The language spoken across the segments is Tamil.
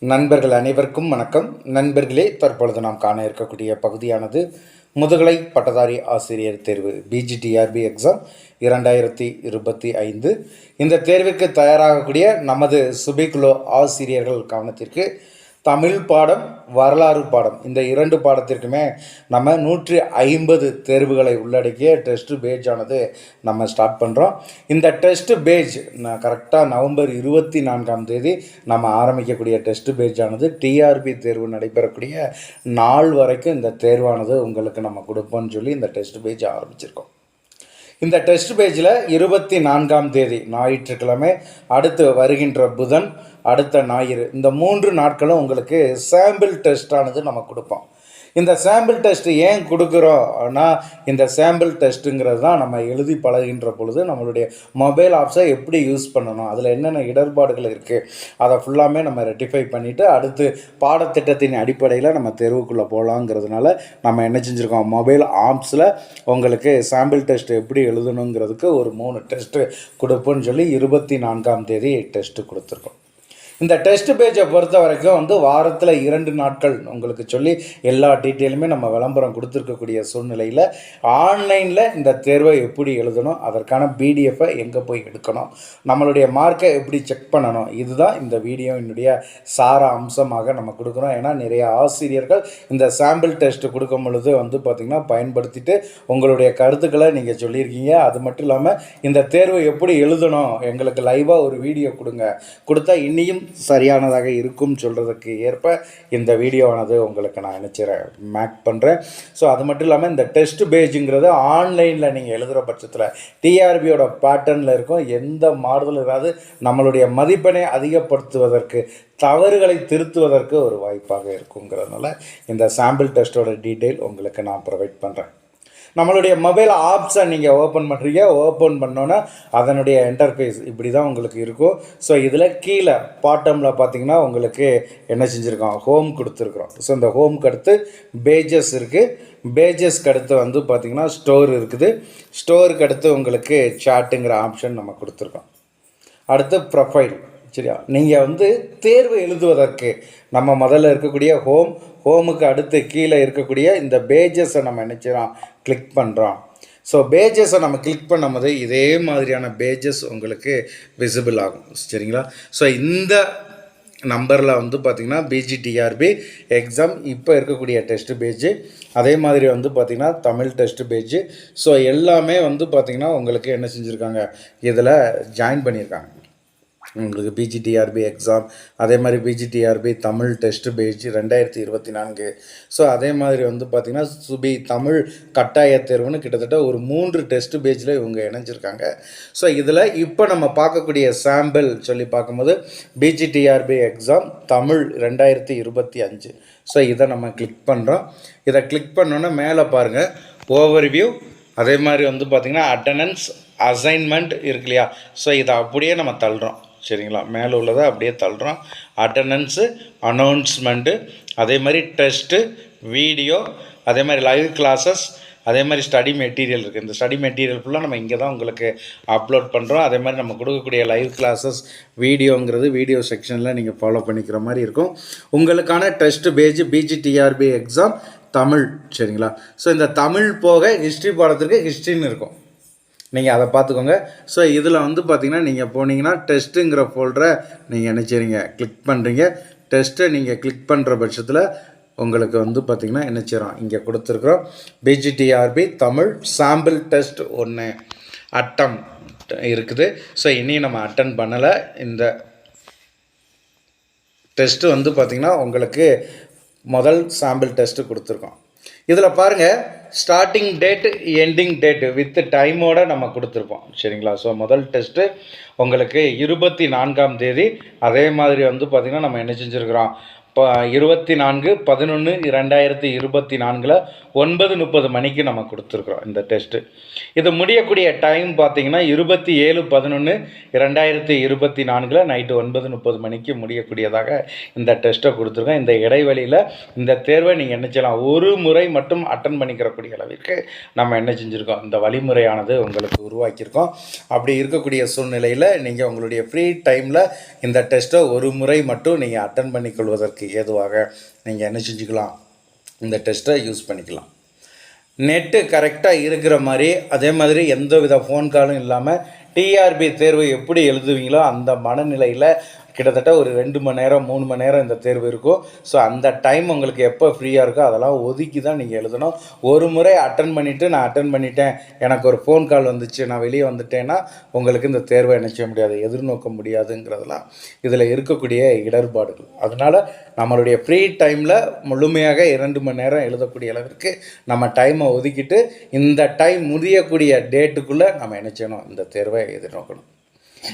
நண்பர்கள் அனைவருக்கும் வணக்கம். நண்பர்களே, தற்பொழுது நாம் காண இருக்கக்கூடிய பகுதியானது முதுகலை பட்டதாரி ஆசிரியர் தேர்வு பிஜிடிஆர்பி எக்ஸாம் 2025. இந்த தேர்விற்கு தயாராகக்கூடிய நமது சுபிகுலோ ஆசிரியர்கள் கவனத்திற்கு தமிழ் பாடம், வரலாறு பாடம், இந்த இரண்டு பாடத்திற்குமே நம்ம 150 தேர்வுகளை உள்ளடக்கிய டெஸ்ட் பேஜ் ஆனது நம்ம ஸ்டார்ட் பண்ணுறோம். இந்த டெஸ்ட் பேஜ் கரெக்டாக நவம்பர் 24ஆம் தேதி நம்ம ஆரம்பிக்கக்கூடிய டெஸ்ட் பேஜ் ஆனது டிஆர்பி தேர்வு நடைபெறக்கூடிய நாள் வரைக்கும் இந்த தேர்வானது உங்களுக்கு நம்ம கொடுப்போம்னு சொல்லி இந்த டெஸ்ட் பேஜ் ஆரம்பிச்சிருக்கோம். இந்த டெஸ்ட் பேஜில் 24ஆம் தேதி ஞாயிற்றுக்கிழமை, அடுத்து வருகின்ற புதன், அடுத்த ஞாயிறு, இந்த 3 நாட்களும் உங்களுக்கு சாம்பிள் டெஸ்ட்டானது நம்ம கொடுப்போம். இந்த சாம்பிள் டெஸ்ட்டு ஏன் கொடுக்குறோம்னா, இந்த சாம்பிள் டெஸ்ட்டுங்கிறது தான் நம்ம எழுதி பழகின்ற பொழுது நம்மளுடைய மொபைல் ஆப்ஸை எப்படி யூஸ் பண்ணணும், அதில் என்னென்ன இடர்பாடுகள் இருக்குது, அதை ஃபுல்லாமே நம்ம ரெட்டிஃபை பண்ணிவிட்டு அடுத்து பாடத்திட்டத்தின் அடிப்படையில் நம்ம தேர்வுக்குள்ளே போகலாங்கிறதுனால நம்ம என்ன செஞ்சுருக்கோம், மொபைல் ஆப்ஸில் உங்களுக்கு சாம்பிள் டெஸ்ட் எப்படி எழுதணுங்கிறதுக்கு ஒரு 3 டெஸ்ட்டு கொடுப்போன்னு சொல்லி 24ஆம் தேதி டெஸ்ட்டு கொடுத்துருக்கோம். இந்த டெஸ்ட் பேஜை பொறுத்த வரைக்கும் வாரத்தில் 2 நாட்கள் உங்களுக்கு சொல்லி எல்லா டீட்டெயிலுமே நம்ம விளம்பரம் கொடுத்துருக்கக்கூடிய சூழ்நிலையில் ஆன்லைனில் இந்த தேர்வை எப்படி எழுதணும், அதற்கான பிடிஎஃப்பை எங்கே போய் எடுக்கணும், நம்மளுடைய மார்க்கை எப்படி செக் பண்ணணும், இதுதான் இந்த வீடியோவினுடைய சார அம்சமாக நம்ம கொடுக்குறோம். ஏன்னா நிறைய ஆசிரியர்கள் இந்த சாம்பிள் டெஸ்ட்டு கொடுக்கும் பொழுது பார்த்திங்கன்னா பயன்படுத்திட்டு உங்களுடைய கருத்துக்களை நீங்கள் சொல்லியிருக்கீங்க. அது மட்டும் இல்லாமல் இந்த தேர்வை எப்படி எழுதணும், எங்களுக்கு லைவாக ஒரு வீடியோ கொடுத்தா இன்னியும் சரியானதாக இருக்கும் சொல்கிறதுக்கு ஏற்ப இந்த வீடியோவானது உங்களுக்கு நான் நினச்சிறேன் மேக் பண்ணுறேன். ஸோ அது மட்டும் இல்லாமல் இந்த டெஸ்ட் பேஜுங்கிறது ஆன்லைனில் நீங்கள் எழுதுகிற பட்சத்தில் டிஆர்பியோட பேட்டர்னில் இருக்கும், எந்த மாறுதல் இராது, நம்மளுடைய மதிப்பெண்ணை அதிகப்படுத்துவதற்கு, தவறுகளை திருத்துவதற்கு ஒரு வாய்ப்பாக இருக்குங்கிறதுனால இந்த சாம்பிள் டெஸ்ட்டோட டீட்டெயில் உங்களுக்கு நான் ப்ரொவைட் பண்ணுறேன். நம்மளுடைய மொபைல் ஆப்ஸை நீங்கள் ஓப்பன் பண்ணுறீங்க, ஓப்பன் பண்ணோன்னா அதனுடைய இன்டர்ஃபேஸ் இப்படி தான் உங்களுக்கு இருக்கும். ஸோ இதில் கீழே பாட்டமில் பார்த்திங்கன்னா உங்களுக்கு என்ன செஞ்சுருக்கோம், ஹோம் கொடுத்துருக்குறோம். ஸோ இந்த ஹோம்க்கு அடுத்து பேஜஸ் இருக்குது, பேஜஸ்க்கு அடுத்து பார்த்திங்கன்னா ஸ்டோர் இருக்குது, ஸ்டோருக்கு அடுத்து உங்களுக்கு சாட்டுங்கிற ஆப்ஷன் நம்ம கொடுத்துருக்கோம். அடுத்து ப்ரொஃபைல். சரியா, நீங்கள் தேர்வு எழுதுவதற்கு நம்ம முதல்ல இருக்கக்கூடிய ஹோமுக்கு அடுத்து கீழே இருக்கக்கூடிய இந்த பேஜஸை நம்ம நினச்சிடோம் கிளிக் பண்ணுறோம். ஸோ பேஜஸை நம்ம கிளிக் பண்ணும்போது இதே மாதிரியான பேஜஸ் உங்களுக்கு விசிபிள் ஆகும். சரிங்களா, ஸோ இந்த நம்பரில் பார்த்திங்கன்னா பிஜிடிஆர்பி எக்ஸாம் இப்போ இருக்கக்கூடிய டெஸ்ட் பேஜு, அதே மாதிரி பார்த்திங்கன்னா தமிழ் டெஸ்ட் பேஜு. ஸோ எல்லாமே பார்த்திங்கன்னா உங்களுக்கு என்ன செஞ்சுருக்காங்க, இதில் ஜாயின் பண்ணியிருக்காங்க. உங்களுக்கு பிஜிடிஆர்பி எக்ஸாம், அதே மாதிரி PGTRB Tamil test page 2024. So அதே மாதிரி பார்த்திங்கன்னா சுபி தமிழ் கட்டாய தேர்வுன்னு கிட்டத்தட்ட ஒரு 3 டெஸ்ட் பேஜில் இவங்க இணைஞ்சிருக்காங்க. ஸோ இதில் இப்போ நம்ம பார்க்கக்கூடிய சாம்பிள் சொல்லி பார்க்கும்போது பிஜிடிஆர்பி எக்ஸாம் தமிழ் 2025. ஸோ இதை நம்ம கிளிக் பண்ணுறோம். இதை கிளிக் பண்ணோன்னே மேலே பாருங்கள் ஓவர்வியூ, அதே மாதிரி பார்த்திங்கன்னா அட்டண்டன்ஸ், அசைன்மெண்ட் இருக்கு இல்லையா. ஸோ இதை அப்படியே நம்ம தள்ளுறோம். சரிங்களா, மேலே உள்ளதை அப்படியே தள்ளுறோம். அட்டண்டன்ஸு, அனௌன்ஸ்மெண்ட்டு, அதே மாதிரி டெஸ்ட்டு, வீடியோ, அதே மாதிரி லைவ் கிளாஸஸ், அதே மாதிரி ஸ்டடி மெட்டீரியல் இருக்குது. இந்த ஸ்டடி மெட்டீரியல் ஃபுல்லாக நம்ம இங்கே தான் உங்களுக்கு அப்லோட் பண்ணுறோம். அதே மாதிரி நம்ம கொடுக்கக்கூடிய லைவ் கிளாஸஸ் வீடியோங்கிறது வீடியோ செக்ஷனில் நீங்கள் ஃபாலோ பண்ணிக்கிற மாதிரி இருக்கும். உங்களுக்கான test page PGTRB exam Tamil. சரிங்களா, ஸோ இந்த தமிழ் போக ஹிஸ்ட்ரி பாடத்திற்கு ஹிஸ்ட்ரின்னு இருக்கும், நீங்கள் அதை பார்த்துக்கோங்க. ஸோ இதில் பார்த்திங்கன்னா நீங்கள் போனீங்கன்னா டெஸ்ட்டுங்கிற ஃபோல்டரை நீங்கள் என்ன செய்றீங்க, கிளிக் பண்ணுறீங்க. டெஸ்ட்டை நீங்கள் கிளிக் பண்ணுற பட்சத்தில் உங்களுக்கு பார்த்திங்கன்னா என்ன செய்கிறோம், இங்கே கொடுத்துருக்குறோம் பிஜிடிஆர்பி தமிழ் சாம்பிள் டெஸ்ட் 1 அட்டம் இருக்குது. ஸோ இனியும் நம்ம அட்டன் பண்ணலை. இந்த டெஸ்ட்டு பார்த்திங்கன்னா உங்களுக்கு முதல் சாம்பிள் டெஸ்ட்டு கொடுத்துருக்கோம். இதில் பாருங்கள் starting date, ending date with டைமோடு நம்ம கொடுத்துருப்போம். சரிங்களா, ஸோ முதல் டெஸ்ட்டு உங்களுக்கு 24ஆம் தேதி, அதே மாதிரி பார்த்திங்கன்னா நம்ம என்ன செஞ்சுருக்கிறோம், 24/11/2024 9:30 மணிக்கு நம்ம கொடுத்துருக்குறோம் இந்த டெஸ்ட்டு. இது முடியக்கூடிய டைம் பார்த்திங்கன்னா 27/11/2024 நைட்டு 9:30 மணிக்கு முடியக்கூடியதாக இந்த டெஸ்ட்டை கொடுத்துருக்கோம். இந்த இடைவெளியில் இந்த தேர்வை நீங்கள் என்ன செய்யலாம், ஒரு முறை மட்டும் அட்டன் பண்ணிக்கிறக்கூடிய அளவிற்கு நம்ம என்ன செஞ்சுருக்கோம், இந்த வழிமுறையானது உங்களுக்கு உருவாக்கியிருக்கோம். அப்படி இருக்கக்கூடிய சூழ்நிலையில் நீங்கள் உங்களுடைய ஃப்ரீ டைமில் இந்த டெஸ்ட்டை ஒரு முறை மட்டும் நீங்கள் அட்டன் பண்ணிக்கொள்வதற்கு ஏதுவாக நீங்கள் என்ன செஞ்சுக்கலாம், இந்த டெஸ்ட்டை யூஸ் பண்ணிக்கலாம். நெட்டு கரெக்டாக இருக்கிற மாதிரி, அதே மாதிரி எந்த வித ஃபோன் காலும் இல்லாமல் டிஆர்பி தேர்வு எப்படி எழுதுவீங்களோ அந்த மனநிலையில் கிட்டத்தட்ட ஒரு 2 மணி நேரம் 3 மணி நேரம் இந்த தேர்வு இருக்கும். ஸோ அந்த டைம் உங்களுக்கு எப்போ ஃப்ரீயாக இருக்கோ அதெல்லாம் ஒதுக்கி தான் நீங்கள் எழுதணும். ஒரு முறை அட்டன் பண்ணிவிட்டு நான் அட்டன் பண்ணிட்டேன், எனக்கு ஒரு ஃபோன் கால் வந்துச்சு, நான் வெளியே வந்துட்டேன்னா உங்களுக்கு இந்த தேர்வை என்ன செய்ய முடியாது, எதிர்நோக்க முடியாதுங்கிறதெல்லாம் இதில் இருக்கக்கூடிய இடர்பாடுகள். அதனால் நம்மளுடைய ஃப்ரீ டைமில் முழுமையாக 2 மணி நேரம் எழுதக்கூடிய அளவிற்கு நம்ம டைமை ஒதுக்கிட்டு இந்த டைம் முடியக்கூடிய டேட்டுக்குள்ளே நம்ம என்ன செய்யணும், இந்த தேர்வை எதிர்நோக்கணும்.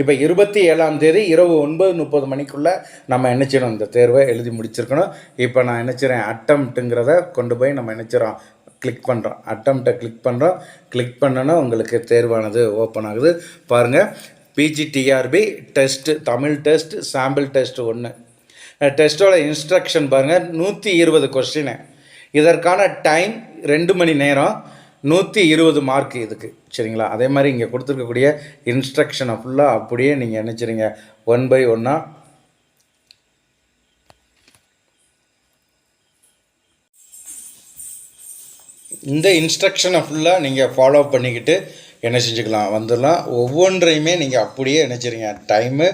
இப்போ 27ஆம் தேதி இரவு 9:30 மணிக்குள்ளே நம்ம என்ன செய்யணும், இந்த தேர்வை எழுதி முடிச்சிருக்கணும். இப்போ நான் என்ன செய்கிறேன், அட்டம்ப்ட்டுங்கிறத கொண்டு போய் நம்ம என்ன செய்கிறோம், கிளிக் பண்ணுறோம். அட்டம்ப்டை கிளிக் பண்ணுறோம். கிளிக் பண்ணோன்னா உங்களுக்கு தேர்வானது ஓப்பன் ஆகுது. பாருங்கள், PGTRB test, Tamil test, sample test 1. டெஸ்ட்டோட இன்ஸ்ட்ரக்ஷன் பாருங்கள், 120 கொஸ்டின். இதற்கான டைம் 2 மணி நேரம், 120 மார்க் இதுக்கு, சரிங்களா. அதே மாதிரி இங்கே கொடுத்துருக்கக்கூடிய இன்ஸ்ட்ரக்ஷனை ஃபுல்லாக அப்படியே நீங்கள் நினச்சிருங்க, 1 by 1 இந்த இன்ஸ்ட்ரக்ஷனை ஃபுல்லாக நீங்கள் ஃபாலோ பண்ணிக்கிட்டு என்ன செஞ்சுக்கலாம், வந்துடலாம். ஒவ்வொன்றையுமே நீங்கள் அப்படியே நினச்சிருங்க, டைமு,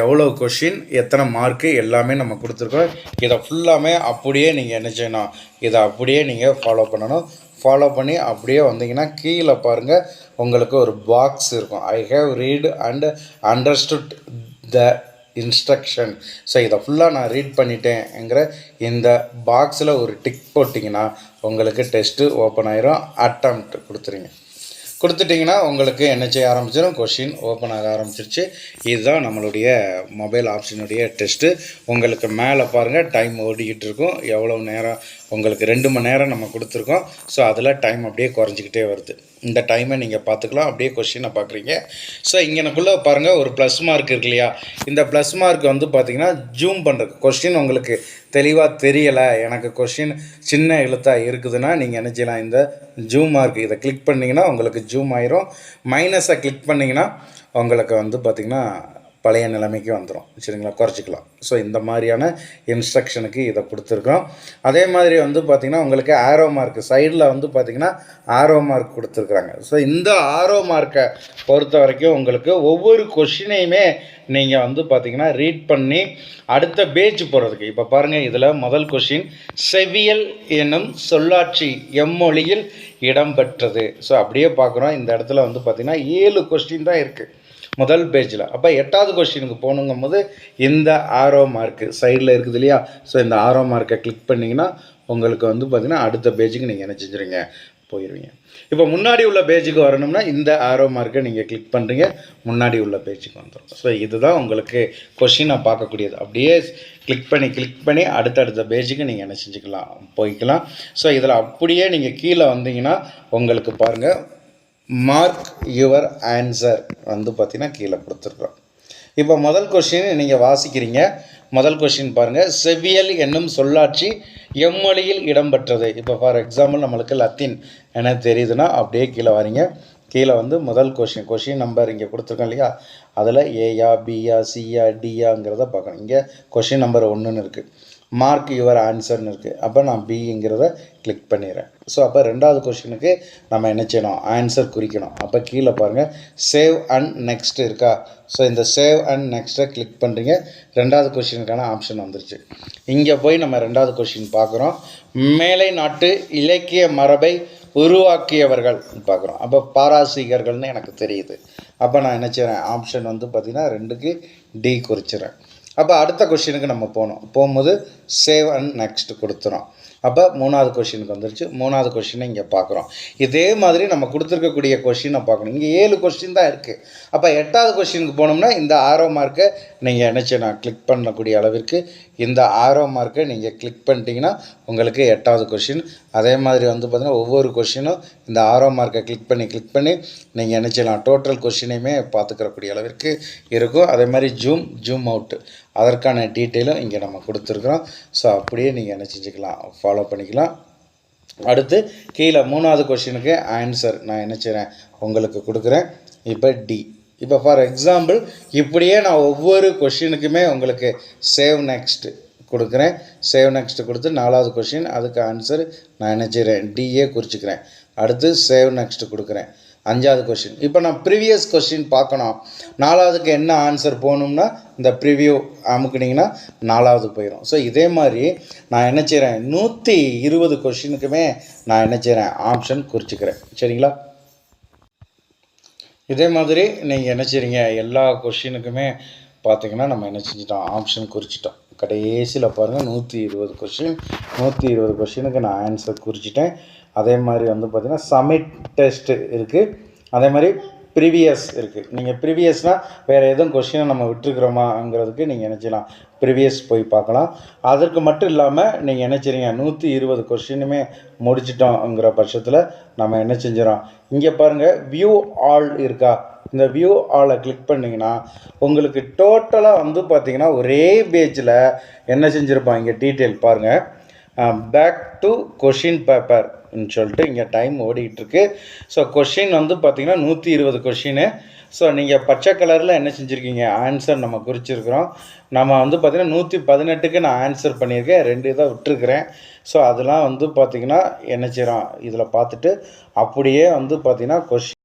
எவ்வளோ கொஷின், எத்தனை மார்க்கு எல்லாமே நம்ம கொடுத்துருக்கோம். இதை ஃபுல்லாமே அப்படியே நீங்கள் என்ன செய்யணும், இதை அப்படியே நீங்கள் ஃபாலோ பண்ணணும். ஃபாலோ பண்ணி அப்படியே வந்தீங்கன்னா கீழே பாருங்கள், உங்களுக்கு ஒரு பாக்ஸ் இருக்கும், I have read and understood the instruction. So இதை ஃபுல்லாக நான் ரீட் பண்ணிட்டேங்கிற இந்த பாக்ஸில் ஒரு டிக் போட்டிங்கன்னா உங்களுக்கு டெஸ்ட்டு ஓப்பன் ஆயிரும். அட்டம்ப்ட் கொடுத்துட்டிங்கன்னா உங்களுக்கு என்ன செய்ய ஆரம்பிச்சிடும், கொஷின் ஓப்பன் ஆக ஆரம்பிச்சிருச்சு. இதுதான் நம்மளுடைய மொபைல் ஆப்ஷனுடைய டெஸ்ட்டு. உங்களுக்கு மேலே பாருங்கள் டைம் ஓடிக்கிட்டு இருக்கும், எவ்வளோ நேரம் உங்களுக்கு 2 மணி நேரம் நம்ம கொடுத்துருக்கோம். ஸோ அதில் டைம் அப்படியே குறைஞ்சிக்கிட்டே வருது. இந்த டைமை நீங்கள் பார்த்துக்கலாம், அப்படியே கொஷினை பார்க்குறீங்க. ஸோ இங்கனக்குள்ளே பாருங்கள் ஒரு ப்ளஸ் மார்க் இருக்கு இல்லையா, இந்த ப்ளஸ் மார்க் வந்து பார்த்திங்கன்னா ஜூம் பண்ணுறது. கொஷின் உங்களுக்கு தெளிவாக தெரியலை, எனக்கு கொஷின் சின்ன எழுத்தாக இருக்குதுன்னா நீங்கள் என்ன செய்யலாம், இந்த ஜூம் மார்க் இதை கிளிக் பண்ணிங்கன்னா உங்களுக்கு ஜூம் ஆயிரும். மைனஸை கிளிக் பண்ணிங்கன்னா உங்களுக்கு வந்து பார்த்திங்கன்னா பழைய நிலைமைக்கு வந்துடும், சரிங்களா, குறைச்சிக்கலாம். ஸோ இந்த மாதிரியான இன்ஸ்ட்ரக்ஷனுக்கு இதை கொடுத்துருக்கோம். அதே மாதிரி வந்து பார்த்திங்கன்னா உங்களுக்கு ஆரோ மார்க் சைடில் வந்து பார்த்திங்கன்னா ஆரோ மார்க் கொடுத்துருக்குறாங்க. ஸோ இந்த ஆரோ மார்க்கை பொறுத்த வரைக்கும் உங்களுக்கு ஒவ்வொரு கொஷினையுமே நீங்கள் வந்து பார்த்திங்கன்னா ரீட் பண்ணி அடுத்த பேஜ் போகிறதுக்கு. இப்போ பாருங்கள், இதில் முதல் கொஷின், செவியல் எனும் சொல்லாட்சி எம்மொழியில் இடம்பெற்றது. ஸோ அப்படியே பார்க்குறோம், இந்த இடத்துல வந்து பார்த்திங்கன்னா 7 கொஸ்டின் தான் இருக்குது முதல் பேஜில். அப்போ 8வது கொஸ்டினுக்கு போகணுங்கும் போது இந்த ஆரோ மார்க்கு சைடில் இருக்குது இல்லையா, ஸோ இந்த ஆரோ மார்க்கை கிளிக் பண்ணிங்கன்னா உங்களுக்கு வந்து பார்த்திங்கன்னா அடுத்த பேஜுக்கு நீங்கள் என்ன செஞ்சுருங்க, போயிடுவீங்க. இப்போ முன்னாடி உள்ள பேஜுக்கு வரணும்னா இந்த ஆரோ மார்க்கை நீங்கள் கிளிக் பண்ணுறீங்க, முன்னாடி உள்ள பேஜுக்கு வந்துடும். ஸோ இதுதான் உங்களுக்கு கொஷினை பார்க்கக்கூடியது. அப்படியே கிளிக் பண்ணி அடுத்தடுத்த பேஜுக்கு நீங்கள் என்ன செஞ்சுக்கலாம், போய்க்கலாம். ஸோ இதில் அப்படியே நீங்கள் கீழே வந்தீங்கன்னா உங்களுக்கு பாருங்கள் மார்க் யுவர் ஆன்சர் வந்து பார்த்திங்கன்னா கீழே கொடுத்துருக்குறோம். இப்போ முதல் கொஷின் நீங்கள் வாசிக்கிறீங்க. முதல் கொஷின் பாருங்கள், செவ்வியல் என்னும் சொல்லாட்சி எம்மொழியில் இடம்பெற்றது. இப்போ ஃபார் எக்ஸாம்பிள் நம்மளுக்கு லத்தீன் என்ன தெரியுதுன்னா அப்படியே கீழே வரீங்க. கீழே வந்து முதல் கொஷின் நம்பர் இங்கே கொடுத்துருக்கோம் இல்லையா, அதில் ஏயா பியா சியா டியாங்கிறத பார்க்கணும். இங்கே கொஷின் நம்பர் 1ன்னு இருக்குது, மார்க் யுவர் ஆன்சர்னு இருக்குது. அப்போ நான் பிங்கிறத கிளிக் பண்ணிடுறேன். ஸோ அப்போ 2வது கொஷினுக்கு நம்ம என்ன செய்யணும், ஆன்சர் குறிக்கணும். அப்போ கீழே பாருங்கள் சேவ் அண்ட் நெக்ஸ்ட் இருக்கா, ஸோ இந்த சேவ் அண்ட் நெக்ஸ்ட்டை கிளிக் பண்ணுறீங்க. 2வது கொஷினுக்கான ஆப்ஷன் வந்துருச்சு. இங்கே போய் நம்ம 2வது கொஷின் பார்க்குறோம், மேலை நாட்டு இலக்கிய மரபை உருவாக்கியவர்கள் பார்க்குறோம். அப்போ பாராசீகர்கள்னு எனக்கு தெரியுது. அப்போ நான் என்ன செய்கிறேன், ஆப்ஷன் வந்து பார்த்திங்கன்னா 2க்கு டி குறிச்சிடறேன். அப்போ அடுத்த கொஷினுக்கு நம்ம போகும்போது சேவ் அண்ட் நெக்ஸ்ட் கொடுத்துறோம். அப்போ 3வது கொஷினுக்கு வந்துருச்சு. 3வது கொஷினை இங்கே பார்க்குறோம். இதே மாதிரி நம்ம கொடுத்துருக்கக்கூடிய கொஷினை பார்க்கணும். இங்கே 7 கொஷின் தான் இருக்குது. அப்போ 8வது கொஷினுக்கு போனோம்னா இந்த ஆரோ மார்க்கை நீங்கள் நான் கிளிக் பண்ணக்கூடிய அளவிற்கு இந்த ஆரோ மார்க்கை நீங்கள் கிளிக் பண்ணிட்டீங்கன்னா உங்களுக்கு 8வது கொஷின். அதே மாதிரி பார்த்திங்கன்னா ஒவ்வொரு கொஷினும் இந்த ஆரோ மார்க்கை கிளிக் பண்ணி நீங்கள் நினச்சிடலாம் டோட்டல் கொஷினையுமே பார்த்துக்கிறக்கூடிய அளவிற்கு இருக்கும். அதே மாதிரி ஜூம் அவுட்டு அதற்கான டீட்டெயிலும் இங்கே நம்ம கொடுத்துருக்குறோம். ஸோ அப்படியே நீங்கள் என்ன செஞ்சுக்கலாம், ஃபாலோ பண்ணிக்கலாம். அடுத்து கீழே 3வது கொஷினுக்கு ஆன்சர் நான் என்ன செய்கிறேன் உங்களுக்கு கொடுக்குறேன். இப்போ டி. இப்போ ஃபார் எக்ஸாம்பிள் இப்படியே நான் ஒவ்வொரு கொஷினுக்குமே உங்களுக்கு சேவ் நெக்ஸ்ட்டு கொடுக்குறேன். சேவ் நெக்ஸ்ட்டு கொடுத்து 4வது கொஷின் அதுக்கு ஆன்சர் நான் என்ன செய்கிறேன் டிஏ குறிச்சிக்கிறேன். அடுத்து சேவ் நெக்ஸ்ட்டு கொடுக்குறேன். 5வது கொஷின். இப்போ நான் ப்ரீவியஸ் கொஷின் பார்க்கணும். 4வதுக்கு என்ன ஆன்சர் போகணும்னா இந்த ப்ரிவியூ அமுக்குனிங்கன்னா 4வது போயிடும். ஸோ இதே மாதிரி நான் என்ன செய்கிறேன் 120 கொஷினுக்குமே நான் என்ன செய்கிறேன் ஆப்ஷன் குறிச்சிக்கிறேன். சரிங்களா? இதே மாதிரி நீங்கள் என்ன செய்கிறீங்க எல்லா கொஷினுக்குமே பார்த்திங்கன்னா நம்ம என்ன செஞ்சிட்டோம் ஆப்ஷன் குறிச்சிட்டோம். கடைசியில் பாருங்கள் 120 கொஷின் 120 கொஷினுக்கு நான் ஆன்சர் குறிச்சிட்டேன். அதே மாதிரி பார்த்திங்கன்னா சப்மிட் டெஸ்ட்டு இருக்குது. அதே மாதிரி ப்ரீவியஸ் இருக்குது. நீங்கள் ப்ரீவியஸ்னால் வேறு எதுவும் கொஷினை நம்ம விட்டுருக்குறோமாங்கிறதுக்கு நீங்கள் என்ன செய்யலாம் ப்ரீவியஸ் போய் பார்க்கலாம். அதற்கு மட்டும் இல்லாமல் நீங்கள் என்ன செய்றீங்க 120 கொஷினுமே முடிச்சிட்டோங்கிற பட்சத்தில் நம்ம என்ன செஞ்சிடறோம் இங்கே பாருங்கள் வியூ ஆல் இருக்கா, இந்த வியூ ஆலை கிளிக் பண்ணிங்கன்னா உங்களுக்கு டோட்டலாக பார்த்திங்கன்னா ஒரே பேஜில் என்ன செஞ்சுருப்பான் இங்கே டீட்டெயில் பாருங்கள். பேக் டு கொஷின் பேப்பர்னு சொல்லிட்டு இங்கே டைம் ஓடிக்கிட்டுருக்கு. ஸோ கொஷின் பார்த்திங்கன்னா 120 கொஷின்னு. ஸோ நீங்கள் பச்சை கலரில் என்ன செஞ்சுருக்கீங்க ஆன்சர் நம்ம குறிச்சிருக்கிறோம். நம்ம பார்த்திங்கன்னா 118க்கு நான் ஆன்சர் பண்ணியிருக்கேன். 2 இதை விட்டுருக்குறேன். ஸோ அதெல்லாம் பார்த்திங்கன்னா என்ன செய்கிறோம் இதில் பார்த்துட்டு அப்படியே பார்த்திங்கன்னா கொஷின்